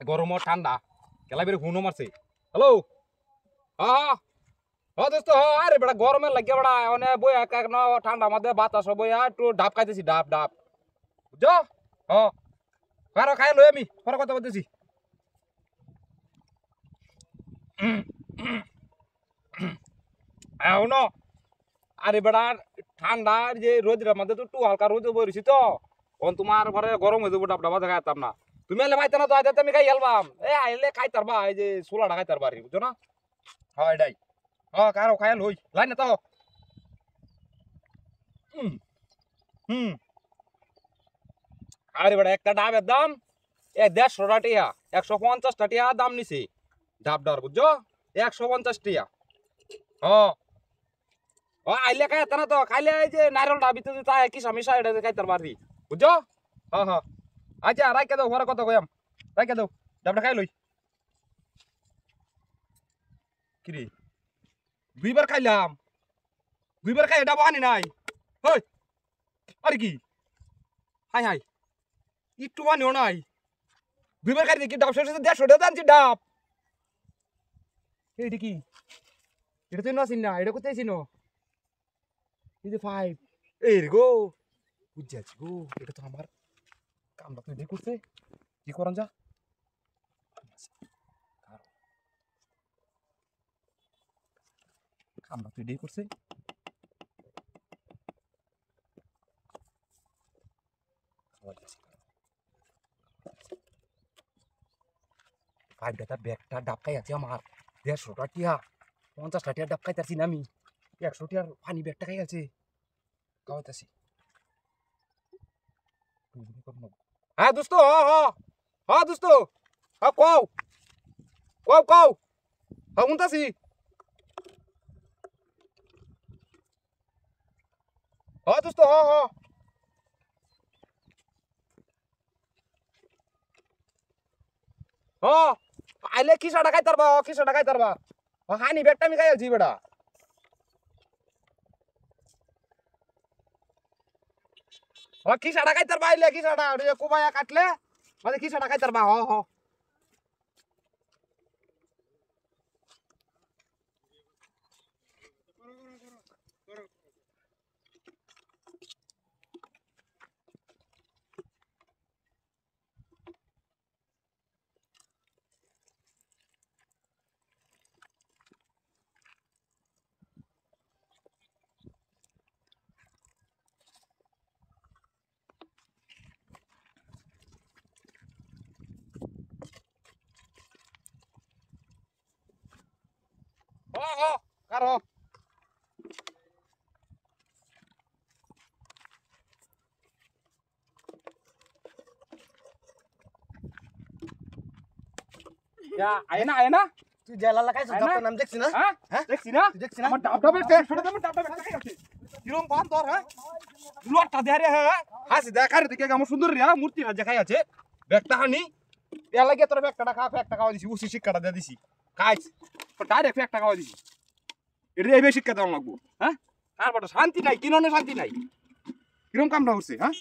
গরম ঠান্ডা কেলা বের ঘুনো মারছে। হ্যালো হ্যাঁ হ্যাঁ দোস্ত হ্যাঁ আরে বেটা গরমে লাগে বেটা মানে বই এক ঠান্ডা মধ্যে বাতাস বইয়া একটু ডাব খাইতেছি ডাব ডাব বুঝছো। হ্যাঁ কারো খাই লই আমি পরে কথা বলতেছি। শুনো আরে বেটা ঠান্ডার যে রোদের মধ্যে তো একটু হালকা রোদ বইছি তো তখন তোমার ঘরে গরম হয়ে যাবো ডাব ডাবা খাইতাম না। তুমি এলে পাইতে না তো আইতে আমি খাই হেলবাম আইলে খাইতারবা এই যে সোলাটা খাইতারবা বুঝছো না। হ্যাঁ এটাই হ্যাঁ কারো খাই লই লাইন না তো। হুম হুম আরে বেটা একটা ডাবের দাম 150 টাকা 150 টাকা দাম নিছে ডাবডার বুঝছো 150 টাকা। হ্যাঁ ও আইলে খাইতে না তো খাইলে এই যে নারকেল ডাবি তো তাই কি সমস্যা এটা খাইতার পারবি বুঝছো। হ্যাঁ হ্যাঁ আচ্ছা রাইখা দাও ঘরে কথা কইম রাইখা দাও ডাবটা খাই লই। কি রে দুইবার খাইলাম দুইবার খাই ডাব আনি নাই হই আরে কি হাই হাই একটু আনিও নাই দুইবার খাই দেখি ডাব শেষ 150 টাকা আনছি ডাব। এইটা কি এটা তো নাসিন না এটা কোথায় ছিল এই যে 5 এই রে গো বুঝাচ্ছি গো এটা তো আমার কামটা তো এটাই করছে কি করান যা কামটা তো এটাই করছে। ফাইভ টাকার ব্যাগটা ডাব খাই আছে আমার 150 টাকা 50 টাকা ডাব খাইতেছি না আমি 100 টাকার পানি ব্যাগটা খাই আছে খাওয়াইতেছি। হ্যাঁ দোস্ত হ্যাঁ হ্যাঁ হ্যাঁ দোস্ত হ্যাঁ কও কও কও হ্যাঁ শুনতাছি। হ্যাঁ দোস্ত হ্যাঁ হ্যাঁ হ্যাঁ আইলে খিসাটা খাইতারবা খিসাটা খাইতারবা হানি ব্যাগটা আমি খাই আছি বেটা। খিসাটা খাইতারবা আইলে খিসাটা কোবায়া কাটলে মানে খিসাটা খাইতারবা হ হ। হ হ কারো আয়না আয়না তুই জেলা লাগাইছ ডাক্তার নাম দেখছিস না? হ্যাঁ দেখছি না দেখছিস না? আমার ডাব ডাবের টেস্ট ছোট দাম ডাব ডাবের খাই আছে কিরম বান তোর হ্যাঁ লটটা দে রে হ্যাঁ হাসি দেখা রে দেখে আমার সুন্দর রে মূর্তি না দেখাই আছে ব্যাগটা হানি এ লাগে তোর ব্যাগটা খা 1 টাকা দিছি উসি শিক্ষাটা দিয়ে দিছি খাইছ ডাইরেক্ট 1 টাকা দিছি এটা এই বেশি শিক্ষা দাও লাগবো হ্যাঁ আর বড় শান্তি নাই কিননে শান্তি নাই কিরম কামটা হচ্ছে হ্যাঁ